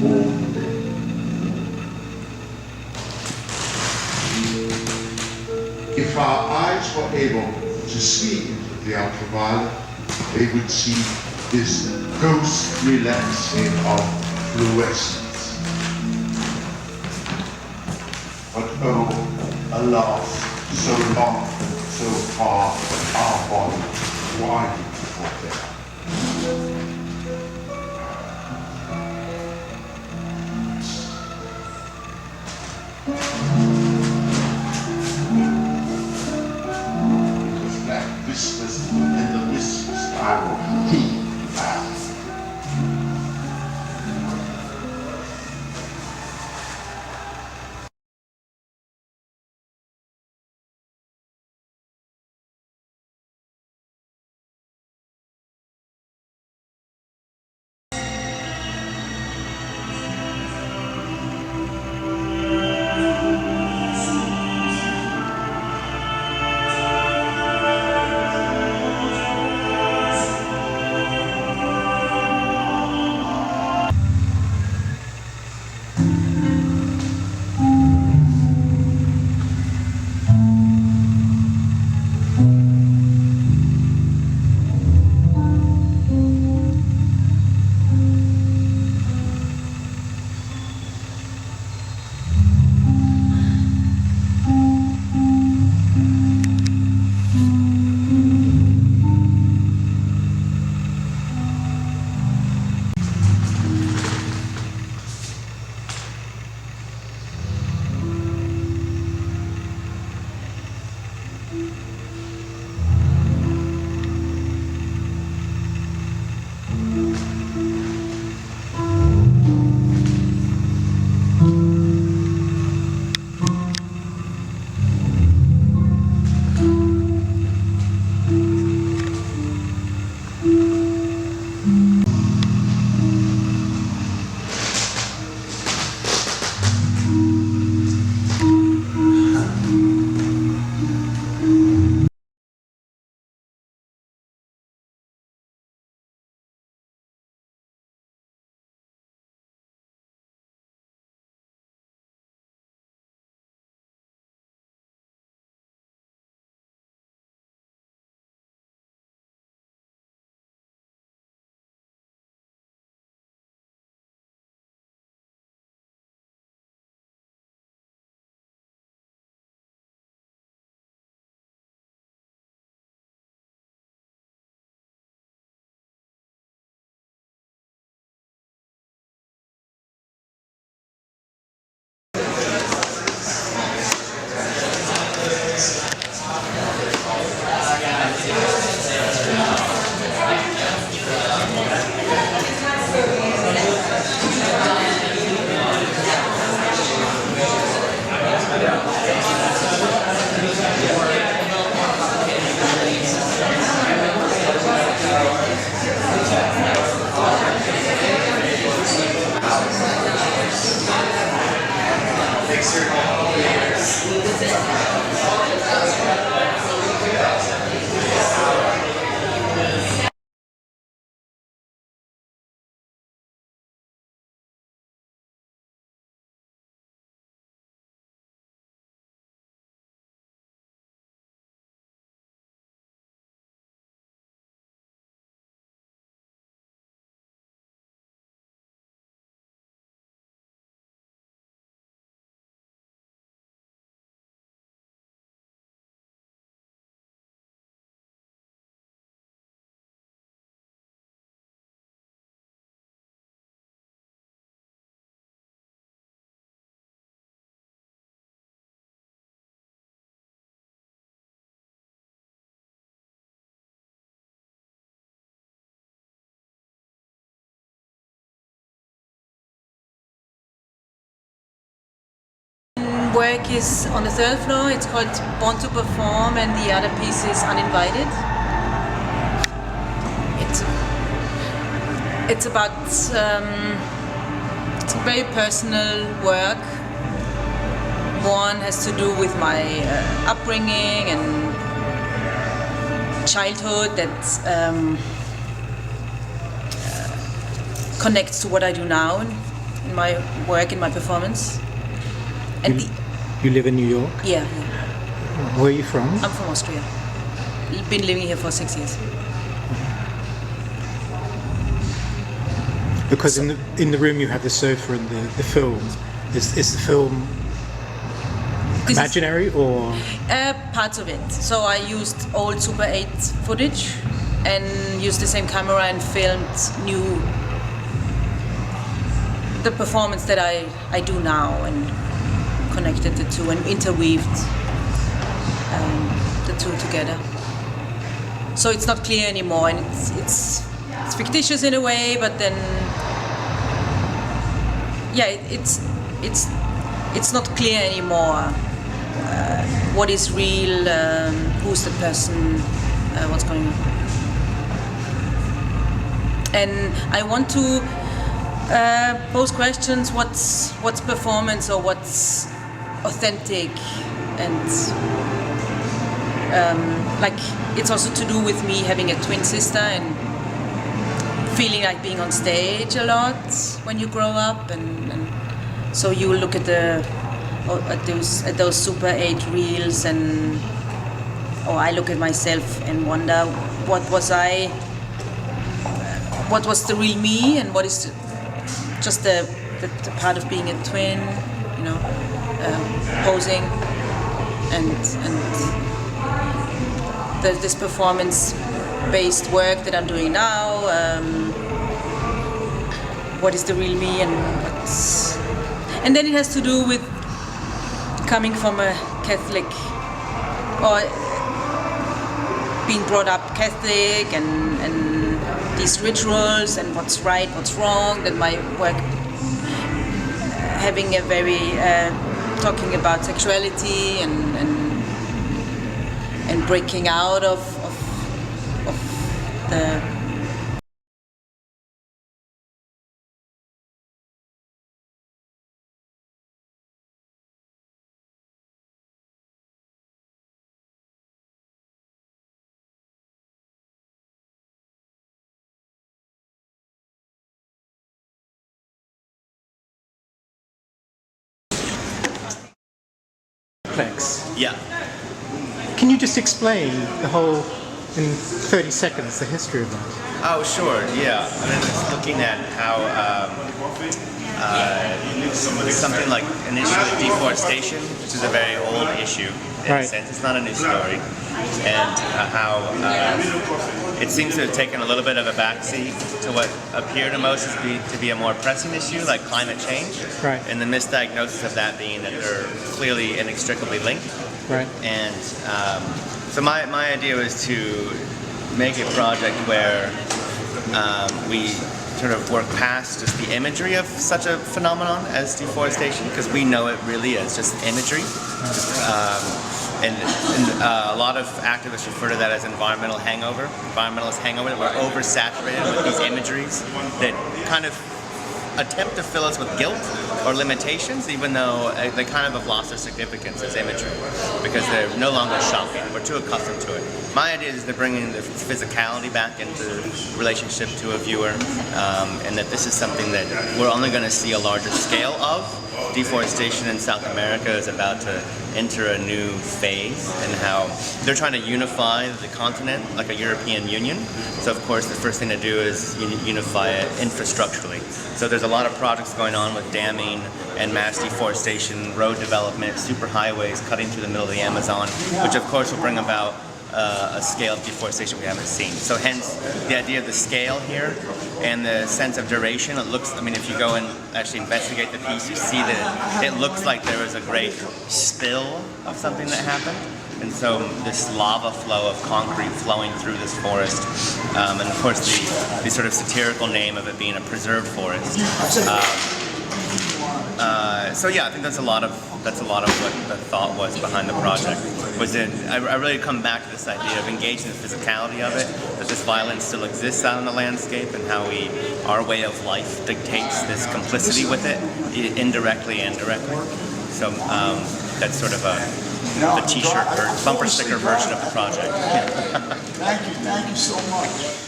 all day. If our eyes were able to see into the ultraviolet, they would see this ghostly landscape of fluorescence. But oh, alas, so long, so far, our body, why did we forget? The black vistas and the misty spiral heat fast. Work is on the third floor. It's called Born to Perform, and the other piece is Uninvited. It's about it's a very personal work. One has to do with my upbringing and childhood that connects to what I do now. in my work, in my performance. And You live in New York? yeah. Where are you from? I'm from Austria. Been living here for 6 years. Because in the room you have the sofa and the film. Is the film imaginary or? Parts of it. So I used old Super 8 footage and used the same camera and filmed the performance that I do now and connected the two and interweaved the two together. So it's not clear anymore, and it's fictitious in a way, but then it's not clear anymore what is real, who's the person, what's going on. And I want to pose questions: what's performance or what's authentic, and like it's also to do with me having a twin sister and feeling like being on stage a lot when you grow up, and so you look at those Super 8 reels, or I look at myself and wonder what was the real me, and what is just the part of being a twin, you know, posing, and this performance-based work that I'm doing now. What is the real me, and then it has to do with coming from a Catholic, or being brought up Catholic, and these rituals, and what's right, what's wrong. That my work having a very talking about sexuality and breaking out of the Complex. Yeah. Can you just explain the whole, in 30 seconds, the history of that? Oh, sure. Yeah. I mean, it's looking at how something like initially deforestation, which is a very old issue in a sense. It's not a new story, and how it seems to have taken a little bit of a backseat to what appeared to most to be a more pressing issue, like climate change. Right. And the misdiagnosis of that being that they're clearly inextricably linked. Right. And so my idea was to make a project where we sort of work past just the imagery of such a phenomenon as deforestation, because we know it really is just imagery. And a lot of activists refer to that as environmentalist hangover, that we're oversaturated with these imageries that kind of attempt to fill us with guilt or limitations, even though they kind of have lost their significance as imagery because they're no longer shocking. We're too accustomed to it. My idea is to bring in the physicality back into relationship to a viewer, and that this is something that we're only going to see a larger scale of. Deforestation in South America is about to enter a new phase, and how they're trying to unify the continent like a European Union. So of course the first thing to do is unify it infrastructurally. So there's a lot of projects going on with damming and mass deforestation, road development, superhighways cutting through the middle of the Amazon, which of course will bring about a scale of deforestation we haven't seen. So hence the idea of the scale here and the sense of duration. It looks, I mean, if you go and actually investigate the piece, you see that it looks like there was a great spill of something that happened. And so this lava flow of concrete flowing through this forest, and of course the sort of satirical name of it being a preserved forest. So yeah, I think that's a lot of what the thought was behind the project. Was that I really come back to this idea of engaging the physicality of it, that this violence still exists out in the landscape, and how our way of life dictates this complicity with it, indirectly and directly. So that's sort of a t-shirt or bumper sticker version of the project. Thank you so much.